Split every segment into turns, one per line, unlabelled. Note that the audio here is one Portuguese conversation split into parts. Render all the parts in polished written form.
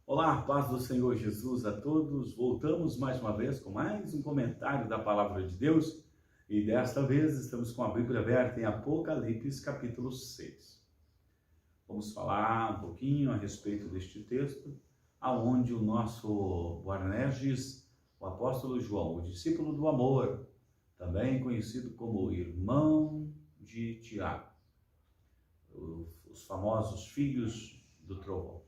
Olá, paz do Senhor Jesus a todos. Voltamos mais uma vez com mais um comentário da Palavra de Deus e desta vez estamos com a Bíblia aberta em Apocalipse capítulo 6. Vamos falar um pouquinho a respeito deste texto, aonde o nosso Boanerges, o apóstolo João, o discípulo do amor, também conhecido como irmão de Tiago, os famosos filhos do trovão.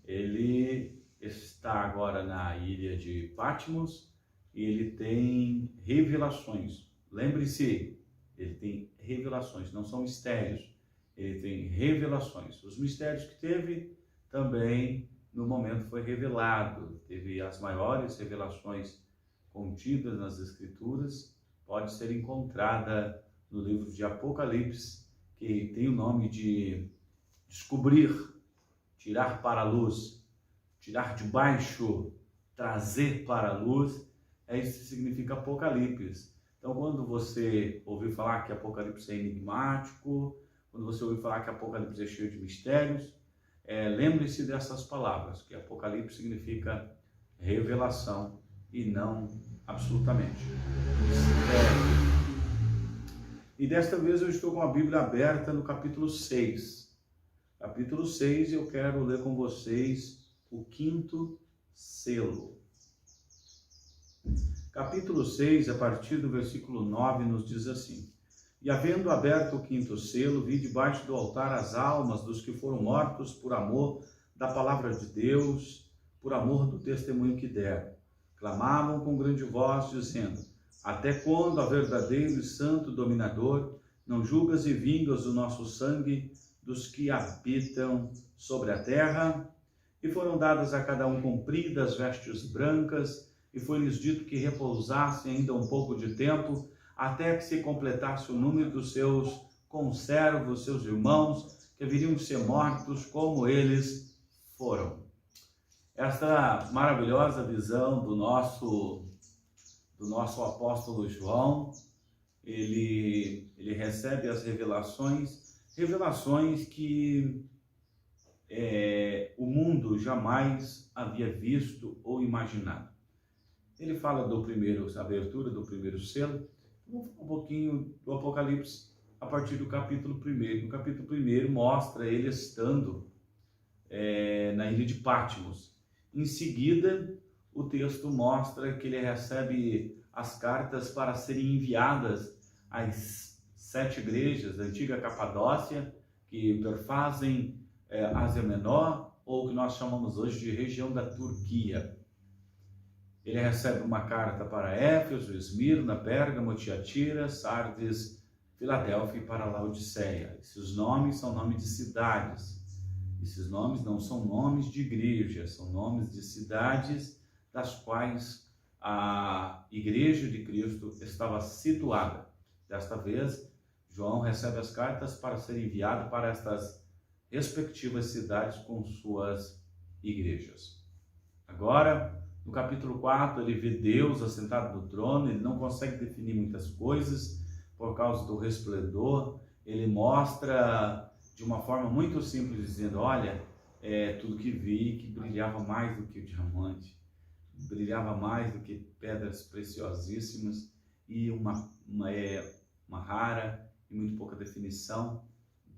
Ele está agora na ilha de Patmos e ele tem revelações. Lembre-se, ele tem revelações, não são mistérios. Ele tem revelações. Os mistérios que teve também no momento foi revelado. Teve as maiores revelações contidas nas Escrituras. Pode ser encontrada no livro de Apocalipse, que tem o nome de descobrir, tirar para a luz, tirar de baixo, trazer para a luz, isso que significa Apocalipse. Então, quando você ouvir falar que Apocalipse é enigmático, quando você ouvir falar que Apocalipse é cheio de mistérios, lembre-se dessas palavras, que Apocalipse significa revelação e não absolutamente mistério. E desta vez eu estou com a Bíblia aberta no capítulo 6. Capítulo 6, eu quero ler com vocês o quinto selo. Capítulo 6, a partir do versículo 9, nos diz assim: E havendo aberto o quinto selo, vi debaixo do altar as almas dos que foram mortos por amor da palavra de Deus, por amor do testemunho que deram. Clamavam com grande voz, dizendo: Até quando, ó verdadeiro e santo dominador, não julgas e vingas o nosso sangue dos que habitam sobre a terra? E foram dadas a cada um compridas vestes brancas, e foi-lhes dito que repousassem ainda um pouco de tempo, até que se completasse o número dos seus conservos, seus irmãos, que haveriam de ser mortos como eles foram. Esta maravilhosa visão do nosso apóstolo João, ele recebe as revelações que o mundo jamais havia visto ou imaginado. Ele fala da abertura do primeiro selo. Vamos falar um pouquinho do Apocalipse a partir do capítulo 1. No capítulo 1 mostra ele estando na ilha de Patmos. Em seguida, o texto mostra que ele recebe as cartas para serem enviadas às 7 igrejas da antiga Capadócia, que perfazem Ásia Menor, ou que nós chamamos hoje de região da Turquia. Ele recebe uma carta para Éfeso, Esmirna, Pérgamo, Tiatira, Sardes, Filadélfia e para Laodiceia. Esses nomes são nomes de cidades. Esses nomes não são nomes de igrejas, são nomes de cidades das quais a Igreja de Cristo estava situada. Desta vez, João recebe as cartas para ser enviado para estas respectivas cidades com suas igrejas. Agora, no capítulo 4, ele vê Deus assentado no trono, ele não consegue definir muitas coisas por causa do resplendor. Ele mostra de uma forma muito simples, dizendo: olha, tudo que vi, que brilhava mais do que o diamante, brilhava mais do que pedras preciosíssimas, e uma rara e muito pouca definição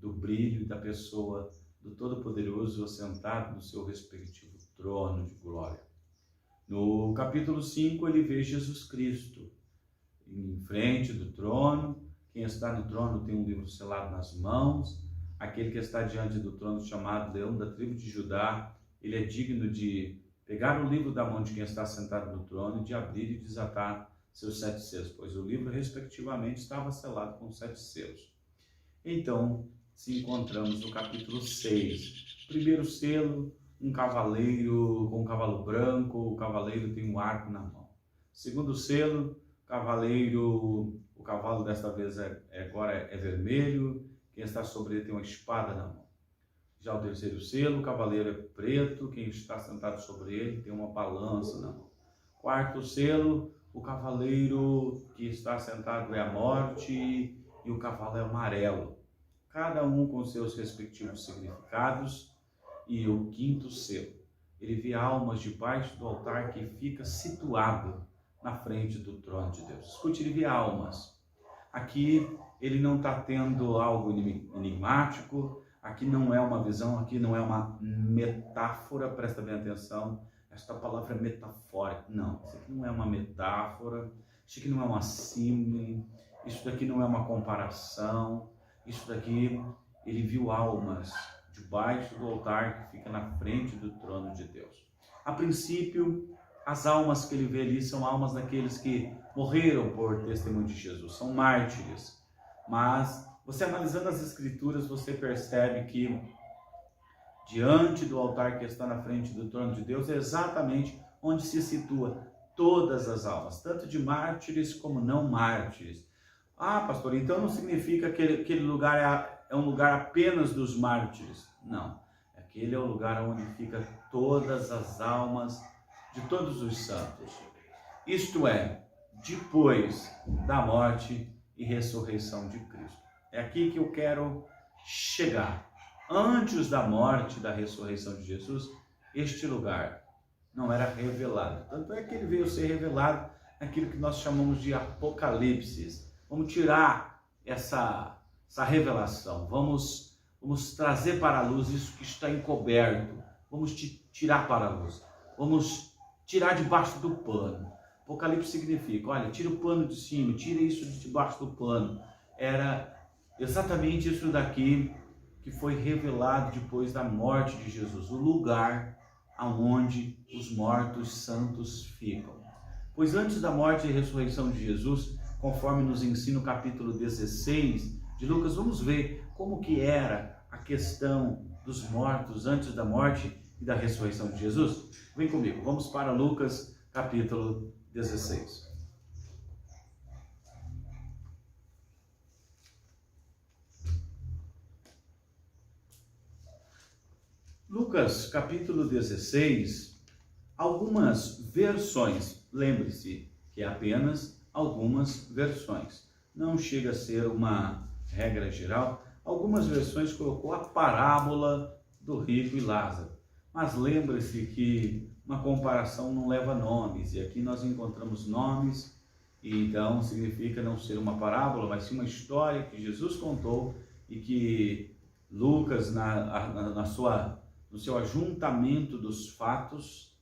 do brilho da pessoa do Todo-Poderoso assentado no seu respectivo trono de glória. No capítulo 5, ele vê Jesus Cristo em frente do trono. Quem está no trono tem um livro selado nas mãos. Aquele que está diante do trono, chamado Leão da tribo de Judá, ele é digno de pegar o livro da mão de quem está sentado no trono e de abrir e desatar seus 7 selos, pois o livro, respectivamente, estava selado com 7 selos. Então, se encontramos no capítulo 6. Primeiro selo, um cavaleiro com um cavalo branco, o cavaleiro tem um arco na mão. Segundo selo, o cavalo desta vez agora é vermelho, quem está sobre ele tem uma espada na mão. Já o terceiro selo, o cavaleiro é preto, quem está sentado sobre ele tem uma balança na mão. Quarto selo, o cavaleiro que está sentado é a morte e o cavalo é amarelo. Cada um com seus respectivos significados. E o quinto selo. ele vê almas debaixo do altar que fica situado na frente do trono de Deus. Escute, ele vê almas. Aqui ele não está tendo algo enigmático, aqui não é uma visão, aqui não é uma metáfora, presta bem atenção, esta palavra é metafórica. Não, isso aqui não é uma metáfora, isso aqui não é uma símile, isso daqui não é uma comparação, isso daqui, ele viu almas debaixo do altar que fica na frente do trono de Deus. A princípio, as almas que ele vê ali são almas daqueles que morreram por testemunho de Jesus, são mártires. Mas você analisando as escrituras, você percebe que diante do altar que está na frente do trono de Deus é exatamente onde se situa todas as almas, tanto de mártires como não mártires. Ah, pastor, então não significa que aquele lugar é um lugar apenas dos mártires. Não, aquele é o lugar onde fica todas as almas de todos os santos. Isto é, depois da morte e ressurreição de Cristo. É aqui que eu quero chegar. Antes da morte e da ressurreição de Jesus, este lugar não era revelado. Tanto é que ele veio ser revelado naquilo que nós chamamos de Apocalipse. Vamos tirar essa revelação, vamos trazer para a luz isso que está encoberto, vamos tirar para a luz, vamos tirar debaixo do pano. Apocalipse significa, olha, tira o pano de cima, tira isso de debaixo do pano. Era exatamente isso daqui que foi revelado depois da morte de Jesus, o lugar aonde os mortos santos ficam. Pois antes da morte e ressurreição de Jesus, conforme nos ensina o capítulo 16 de Lucas, vamos ver como que era a questão dos mortos antes da morte e da ressurreição de Jesus. Vem comigo, vamos para Lucas capítulo 16. Lucas capítulo 16, algumas versões, lembre-se que é apenas algumas versões, não chega a ser uma regra geral. Algumas versões colocou a parábola do rico e Lázaro, mas lembre-se que uma comparação não leva nomes, e aqui nós encontramos nomes, e então significa não ser uma parábola, mas sim uma história que Jesus contou e que Lucas, no seu ajuntamento dos fatos,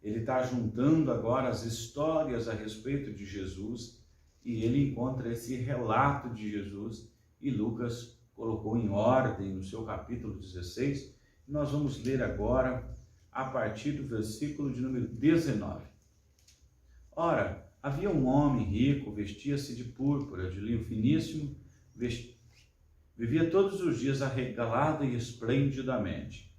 ele está juntando agora as histórias a respeito de Jesus, e ele encontra esse relato de Jesus, e Lucas colocou em ordem no seu capítulo 16, e nós vamos ler agora a partir do versículo de número 19. Ora, havia um homem rico, vestia-se de púrpura, de linho finíssimo, vivia todos os dias arregalado e esplendidamente.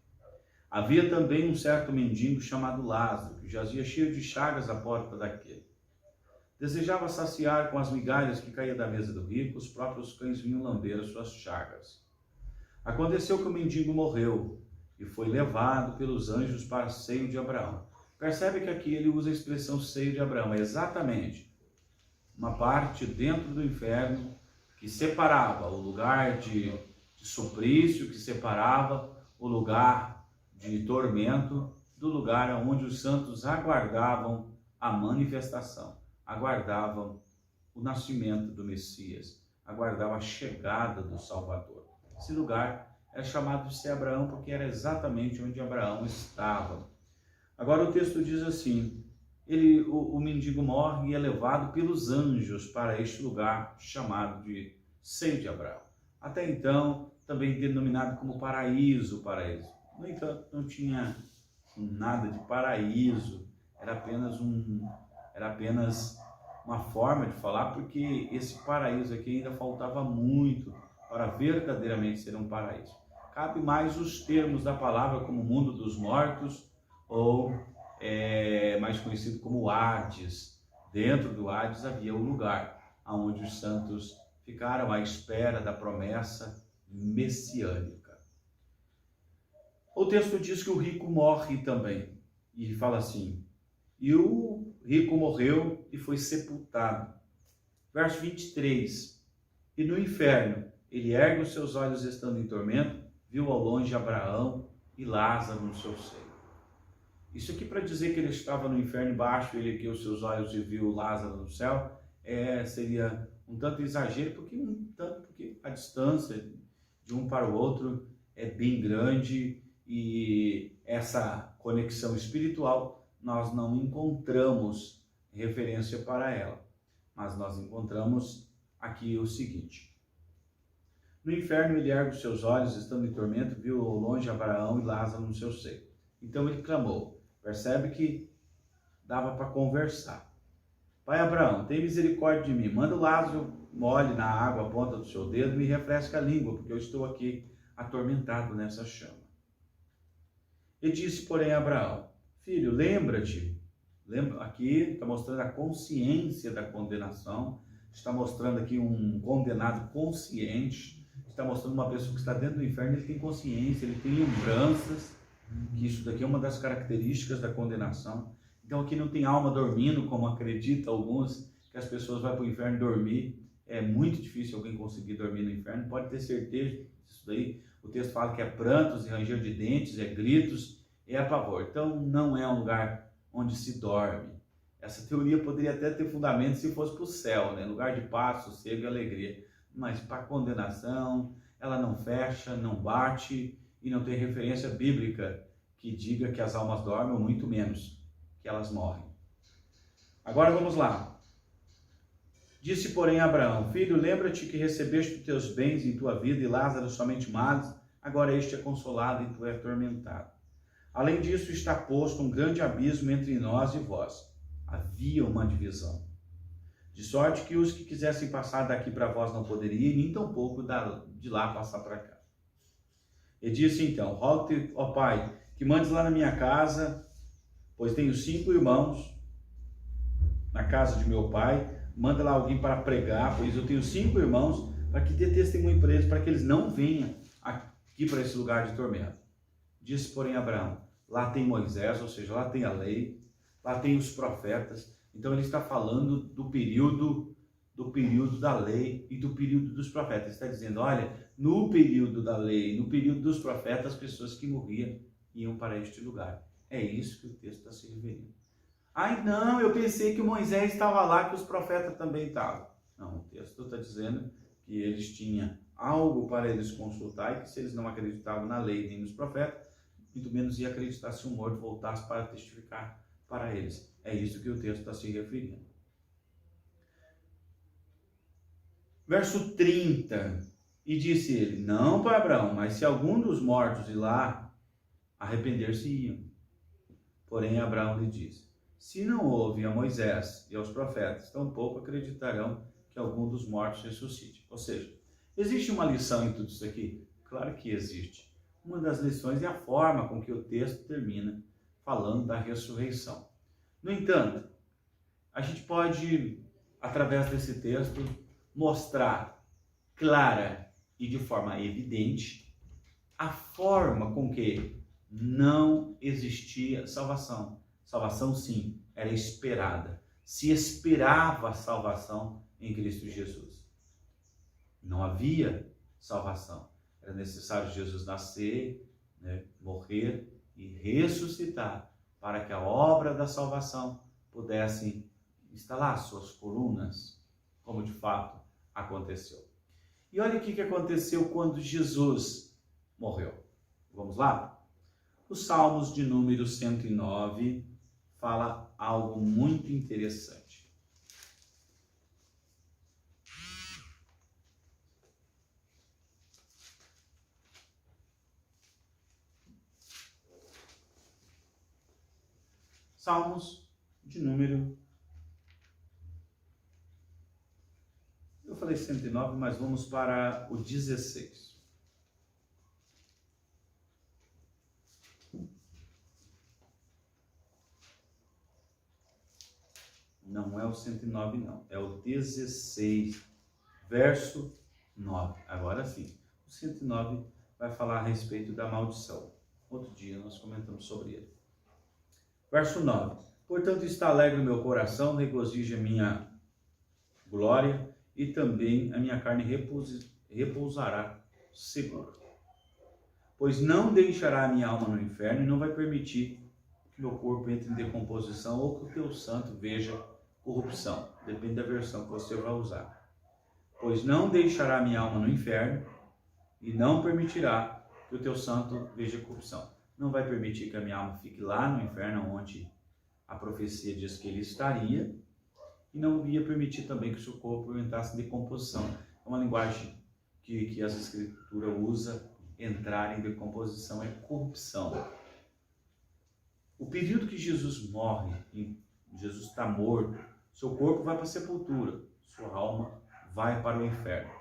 Havia também um certo mendigo chamado Lázaro, que jazia cheio de chagas à porta daquele. Desejava saciar com as migalhas que caía da mesa do rico, os próprios cães vinham lamber as suas chagas. Aconteceu que o mendigo morreu e foi levado pelos anjos para o seio de Abraão. Percebe que aqui ele usa a expressão seio de Abraão, é exatamente uma parte dentro do inferno que separava o lugar de suplício, que separava o lugar de tormento do lugar onde os santos aguardavam a manifestação, aguardavam o nascimento do Messias, aguardavam a chegada do Salvador. Esse lugar é chamado de ser Abraão porque era exatamente onde Abraão estava. Agora o texto diz assim, o mendigo morre e é levado pelos anjos para este lugar chamado de seio de Abraão. Até então, também denominado como paraíso para eles. No entanto, não tinha nada de paraíso, era apenas uma forma de falar, porque esse paraíso aqui ainda faltava muito para verdadeiramente ser um paraíso. Cabe mais os termos da palavra como mundo dos mortos, ou mais conhecido como Hades. Dentro do Hades havia o lugar onde os santos ficaram à espera da promessa messiânica. O texto diz que o rico morre também, e fala assim, e o rico morreu e foi sepultado. Verso 23, e no inferno ele ergue os seus olhos estando em tormento, viu ao longe Abraão e Lázaro no seu seio. Isso aqui para dizer que ele estava no inferno embaixo, ele que os seus olhos e viu Lázaro no céu, seria um tanto exagero, porque a distância de um para o outro é bem grande e essa conexão espiritual nós não encontramos referência para ela. Mas nós encontramos aqui o seguinte: no inferno ele ergue os seus olhos, estando em tormento, viu ao longe Abraão e Lázaro no seu seio. Então ele clamou. Percebe que dava para conversar. Pai Abraão, tem misericórdia de mim. Manda o Lázaro molhe na água a ponta do seu dedo e me refresca a língua, porque eu estou aqui atormentado nessa chama. E disse, porém, a Abraão: filho, lembra-te. Aqui está mostrando a consciência da condenação. Está mostrando aqui um condenado consciente. Está mostrando uma pessoa que está dentro do inferno, ele tem consciência, ele tem lembranças, que isso daqui é uma das características da condenação. Então aqui não tem alma dormindo, como acreditam alguns, que as pessoas vão para o inferno dormir. É muito difícil alguém conseguir dormir no inferno, pode ter certeza disso daí. O texto fala que é prantos e ranger de dentes, é gritos, é pavor. Então não é um lugar onde se dorme. Essa teoria poderia até ter fundamento se fosse para o céu, né? Lugar de paz, sossego e alegria. Mas para a condenação, ela não fecha, não bate e não tem referência bíblica que diga que as almas dormem, ou muito menos que elas morrem. Agora vamos lá. Disse, porém, Abraão: filho, lembra-te que recebeste os teus bens em tua vida e Lázaro somente males, agora este é consolado e tu és atormentado. Além disso, está posto um grande abismo entre nós e vós. Havia uma divisão. De sorte que os que quisessem passar daqui para vós não poderiam, nem tampouco de lá passar para cá. E disse então: rogo-te, ó Pai, que mandes lá na minha casa, pois tenho 5 irmãos na casa de meu pai. Manda lá alguém para pregar, pois eu tenho 5 irmãos, para que dê testemunho para eles, para que eles não venham aqui para esse lugar de tormento. Disse, porém, Abraão: lá tem Moisés, ou seja, lá tem a lei, lá tem os profetas. Então ele está falando do período da lei e do período dos profetas. Ele está dizendo, olha, no período da lei, no período dos profetas, as pessoas que morriam iam para este lugar. É isso que o texto está se referindo. Ai não, eu pensei que o Moisés estava lá, que os profetas também estavam. Não, o texto está dizendo que eles tinham algo para eles consultar e que se eles não acreditavam na lei nem nos profetas, muito menos ia acreditar se um morto voltasse para testificar para eles. É isso que o texto está se referindo. Verso 30. E disse ele: não para Abraão, mas se algum dos mortos ir lá, arrepender-se-iam. Porém Abraão lhe disse: se não houve a Moisés e aos profetas, tampouco acreditarão que algum dos mortos ressuscite. Ou seja, existe uma lição em tudo isso aqui? Claro que existe. Uma das lições é a forma com que o texto termina falando da ressurreição. No entanto, a gente pode, através desse texto, mostrar clara e de forma evidente a forma com que não existia salvação. Salvação, sim, era esperada. Se esperava a salvação em Cristo Jesus. Não havia salvação. Era necessário Jesus nascer, morrer e ressuscitar para que a obra da salvação pudesse instalar suas colunas, como de fato aconteceu. E olha o que aconteceu quando Jesus morreu. Vamos lá? Os Salmos de número 109 fala algo muito interessante. Salmos de número... Eu falei 109, mas vamos para o 16. Não é o 109, não. É o 16, verso 9. Agora sim. O 109 vai falar a respeito da maldição. Outro dia nós comentamos sobre ele. Verso 9. Portanto está alegre o meu coração, regozija a minha glória, e também a minha carne repousará seguro. pois não deixará a minha alma no inferno e não vai permitir que meu corpo entre em decomposição ou que o teu santo veja corrupção. Depende da versão que você vai usar. Pois não deixará a minha alma no inferno e não permitirá que o teu santo veja corrupção. Não vai permitir que a minha alma fique lá no inferno, onde a profecia diz que ele estaria, e não ia permitir também que o seu corpo entrasse em decomposição. É uma linguagem que as escrituras usa, entrar em decomposição, é corrupção. O período que Jesus morre, Jesus está morto, seu corpo vai para a sepultura, sua alma vai para o inferno.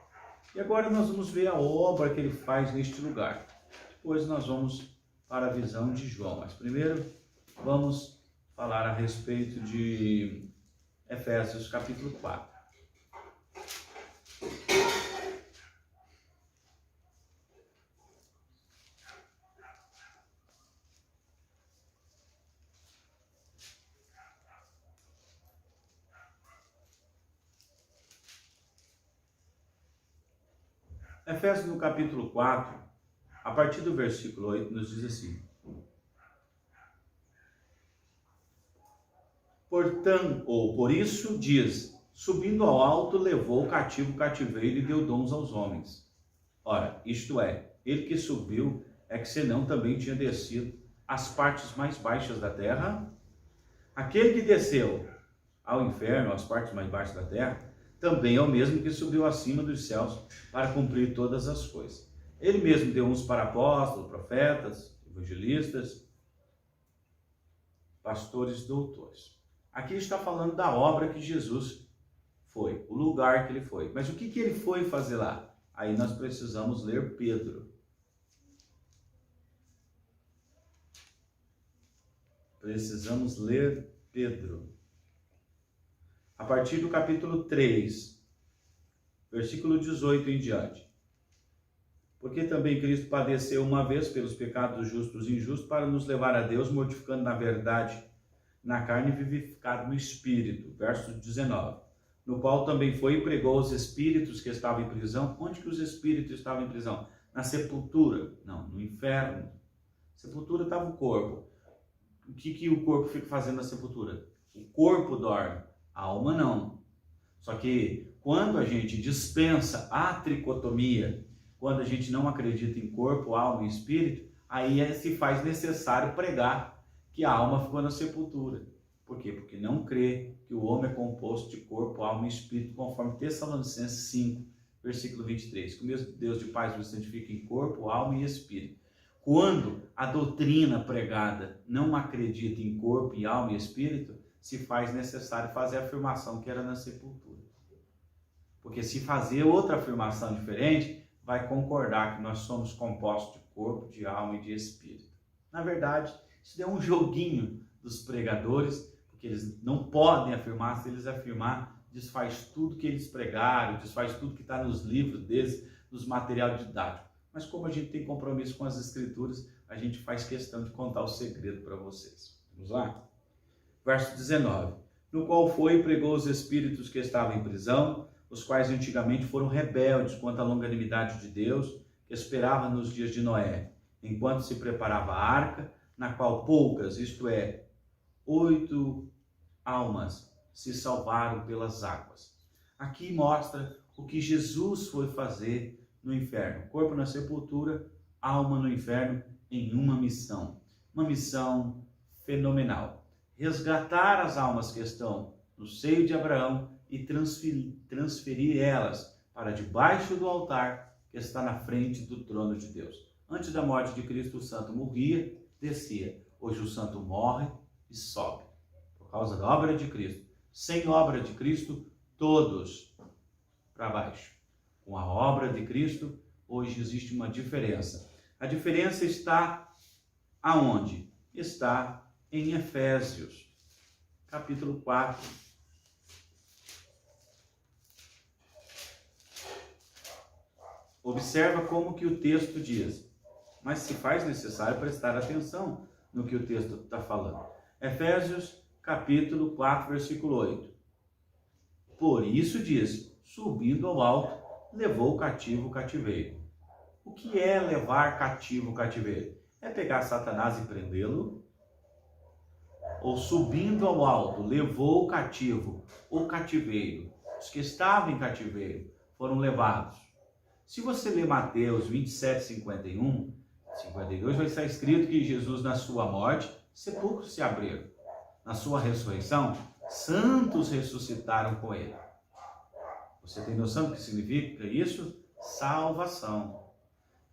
E agora nós vamos ver a obra que ele faz neste lugar. Depois nós vamos para a visão de João. Mas primeiro vamos falar a respeito de Efésios capítulo 4. Efésios no capítulo 4, a partir do versículo 8, nos diz assim: Portanto, ou por isso diz, subindo ao alto, levou o cativo o cativeiro e deu dons aos homens. Ora, isto é, ele que subiu é que senão também tinha descido às partes mais baixas da terra. Aquele que desceu ao inferno, às partes mais baixas da terra, também é o mesmo que subiu acima dos céus para cumprir todas as coisas. Ele mesmo deu uns para apóstolos, profetas, evangelistas, pastores, doutores. Aqui está falando da obra que Jesus foi, o lugar que ele foi. Mas o que ele foi fazer lá? Aí nós precisamos ler Pedro. Precisamos ler Pedro. A partir do capítulo 3, versículo 18 em diante. Porque também Cristo padeceu uma vez pelos pecados justos e injustos para nos levar a Deus, mortificando na verdade na carne e vivificado no espírito. Verso 19. No qual também foi e pregou os espíritos que estavam em prisão. Onde que os espíritos estavam em prisão? Na sepultura. Não, no inferno. Sepultura estava o corpo. O que o corpo fica fazendo na sepultura? O corpo dorme, a alma não. Só que quando a gente dispensa a tricotomia, quando a gente não acredita em corpo, alma e espírito, aí se faz necessário pregar que a alma ficou na sepultura. Por quê? Porque não crê que o homem é composto de corpo, alma e espírito, conforme Tessalonicenses 5, versículo 23. Que o mesmo Deus de paz vos santifique em corpo, alma e espírito. Quando a doutrina pregada não acredita em corpo, em alma e espírito, se faz necessário fazer a afirmação que era na sepultura. Porque se fazer outra afirmação diferente, vai concordar que nós somos compostos de corpo, de alma e de espírito. Na verdade, isso é um joguinho dos pregadores, porque eles não podem afirmar. Se eles afirmar, desfaz tudo que eles pregaram, desfaz tudo que está nos livros deles, nos materiais didáticos. Mas como a gente tem compromisso com as escrituras, a gente faz questão de contar o segredo para vocês. Vamos lá? Verso 19. No qual foi e pregou os espíritos que estavam em prisão, os quais antigamente foram rebeldes quanto à longanimidade de Deus, que esperava nos dias de Noé, enquanto se preparava a arca, na qual poucas, isto é, 8 almas, se salvaram pelas águas. Aqui mostra o que Jesus foi fazer no inferno. Corpo na sepultura, alma no inferno, em uma missão. Uma missão fenomenal. Resgatar as almas que estão no seio de Abraão e transferir elas para debaixo do altar que está na frente do trono de Deus. Antes da morte de Cristo, o santo morria, descia. Hoje o santo morre e sobe, por causa da obra de Cristo. Sem obra de Cristo, todos para baixo. Com a obra de Cristo, hoje existe uma diferença. A diferença está aonde? Está em Efésios, capítulo 4. Observa como que o texto diz, mas se faz necessário prestar atenção no que o texto está falando. Efésios, capítulo 4, versículo 8. Por isso diz, subindo ao alto, levou o cativo o cativeiro. O que é levar cativo o cativeiro? É pegar Satanás e prendê-lo? Ou subindo ao alto, levou o cativo, o cativeiro? Os que estavam em cativeiro foram levados. Se você ler Mateus 27, 51, 52, vai estar escrito que Jesus, na sua morte, sepulcros se abriram. Na sua ressurreição, santos ressuscitaram com ele. Você tem noção do que significa isso? Salvação.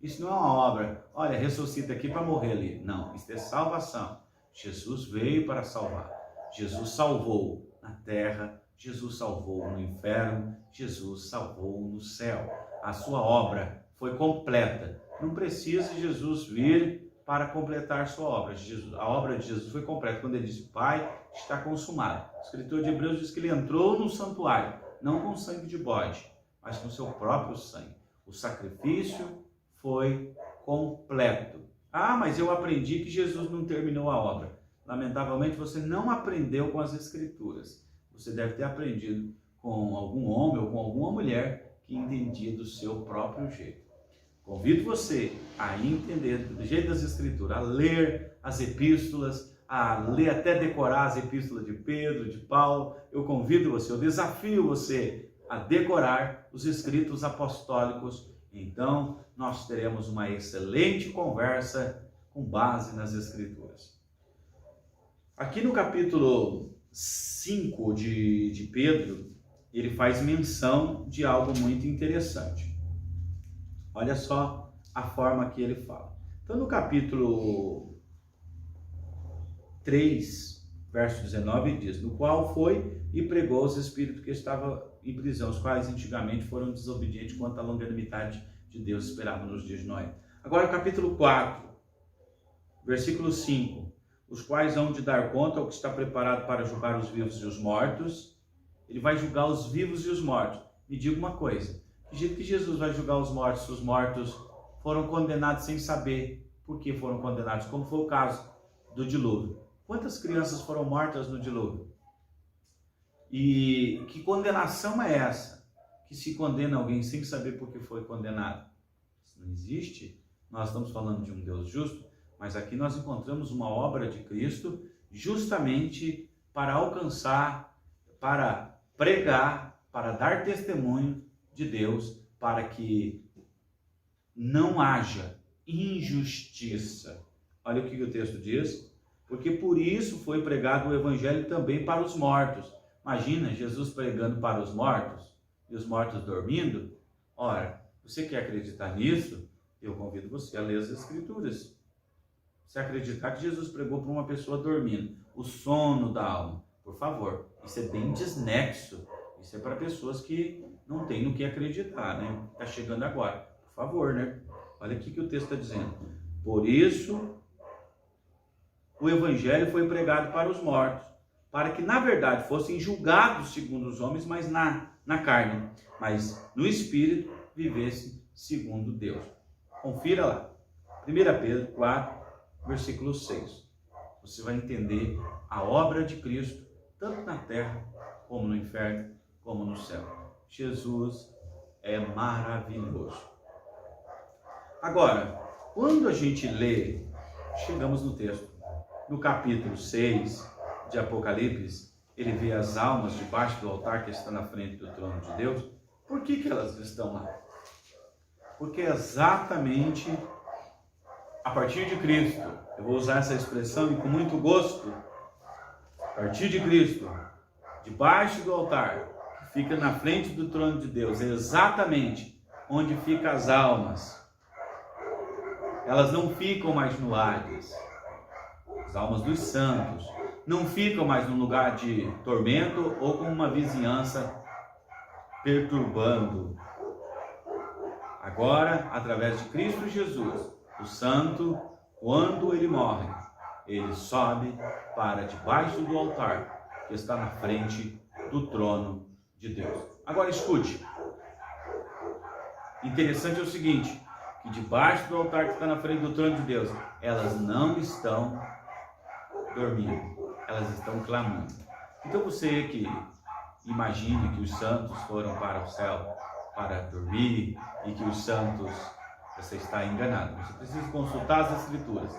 Isso não é uma obra, olha, ressuscita aqui para morrer ali. Não, isso é salvação. Jesus veio para salvar. Jesus salvou na terra, Jesus salvou no inferno, Jesus salvou no céu. A sua obra foi completa. Não precisa Jesus vir para completar sua obra. A obra de Jesus foi completa quando ele disse: Pai, está consumado. O escritor de Hebreus diz que ele entrou no santuário, não com sangue de bode, mas com seu próprio sangue. O sacrifício foi completo. Ah, mas eu aprendi que Jesus não terminou a obra. Lamentavelmente, você não aprendeu com as Escrituras. Você deve ter aprendido com algum homem ou com alguma mulher que entendia do seu próprio jeito. Convido você a entender do jeito das Escrituras, a ler as epístolas, a ler até decorar as epístolas de Pedro, de Paulo. Eu convido você, eu desafio você a decorar os escritos apostólicos. Então, nós teremos uma excelente conversa com base nas Escrituras. Aqui no capítulo 5 de Pedro, ele faz menção de algo muito interessante. Olha só a forma que ele fala. Então, no capítulo 3, verso 19, diz: no qual foi e pregou aos espíritos que estavam em prisão, os quais antigamente foram desobedientes quanto à longanimidade de Deus esperava nos dias de Noé. Agora, capítulo 4, versículo 5: os quais hão de dar conta ao que está preparado para julgar os vivos e os mortos. Ele vai julgar os vivos e os mortos. Me diga uma coisa: que jeito que Jesus vai julgar os mortos se os mortos foram condenados sem saber por que foram condenados, como foi o caso do dilúvio? Quantas crianças foram mortas no dilúvio? E que condenação é essa? Que se condena alguém sem saber por que foi condenado? Isso não existe. Nós estamos falando de um Deus justo, mas aqui nós encontramos uma obra de Cristo justamente para alcançar, para pregar, para dar testemunho de Deus, para que não haja injustiça. Olha o que o texto diz: porque por isso foi pregado o evangelho também para os mortos. Imagina Jesus pregando para os mortos e os mortos dormindo. Ora, você quer acreditar nisso? Eu convido você a ler as Escrituras. Você acreditar que Jesus pregou para uma pessoa dormindo, o sono da alma, por favor, isso é bem desnexo. Isso é para pessoas que não têm no que acreditar, né? Está chegando agora, por favor, né? Olha aqui que o texto está dizendo: por isso o evangelho foi pregado para os mortos, para que na verdade fossem julgados segundo os homens, mas na carne, mas no espírito vivessem segundo Deus. Confira lá, 1 Pedro 4, versículo 6. Você vai entender a obra de Cristo, tanto na terra, como no inferno, como no céu. Jesus é maravilhoso. Agora, quando a gente lê, chegamos no texto, no capítulo 6 de Apocalipse, ele vê as almas debaixo do altar que está na frente do trono de Deus. Por que elas estão lá? Porque exatamente a partir de Cristo, eu vou usar essa expressão e com muito gosto, a partir de Cristo, debaixo do altar, que fica na frente do trono de Deus, é exatamente onde ficam as almas. Elas não ficam mais no Hades. As almas dos santos não ficam mais num lugar de tormento ou com uma vizinhança perturbando. Agora, através de Cristo Jesus, o santo, quando ele morre, ele sobe para debaixo do altar que está na frente do trono de Deus. Agora escute. Interessante é o seguinte, que debaixo do altar que está na frente do trono de Deus, elas não estão dormindo, elas estão clamando. Então você que imagine que os santos foram para o céu para dormir e que os santos você está enganado. Você precisa consultar as Escrituras.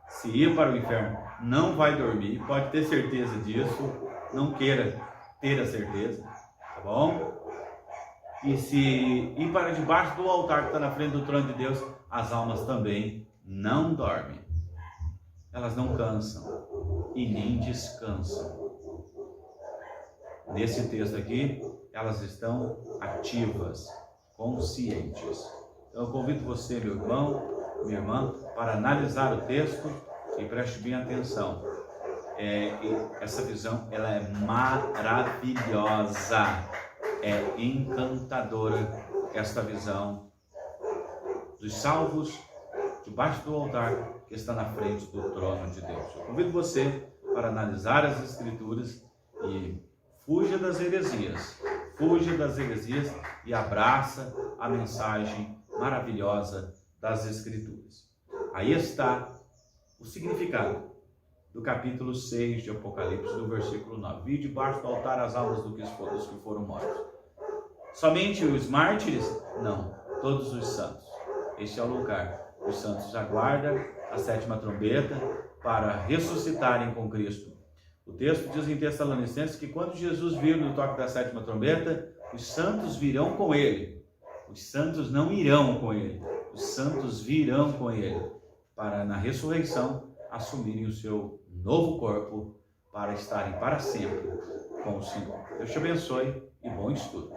Se ir para o inferno, não vai dormir, pode ter certeza disso, não queira ter a certeza, tá bom? E se ir para debaixo do altar que está na frente do trono de Deus, as almas também não dormem. Elas não cansam e nem descansam. Nesse texto aqui, elas estão ativas, conscientes. Então eu convido você, meu irmão, minha irmã, para analisar o texto e preste bem atenção. Essa visão, ela é maravilhosa, é encantadora, esta visão dos salvos debaixo do altar que está na frente do trono de Deus. Eu convido você para analisar as Escrituras e fuja das heresias e abraça a mensagem maravilhosa das Escrituras. Aí está o significado do capítulo 6 de Apocalipse, do versículo 9. Vi debaixo do altar as almas dos que foram mortos. Somente os mártires? Não, todos os santos. Este é o lugar. Os santos aguardam a sétima trombeta para ressuscitarem com Cristo. O texto diz em Tessalonicenses que quando Jesus vir no toque da sétima trombeta, os santos virão com ele. Os santos não irão com ele. Os santos virão com ele para, na ressurreição, assumirem o seu novo corpo para estarem para sempre com o Senhor. Deus te abençoe e bom estudo.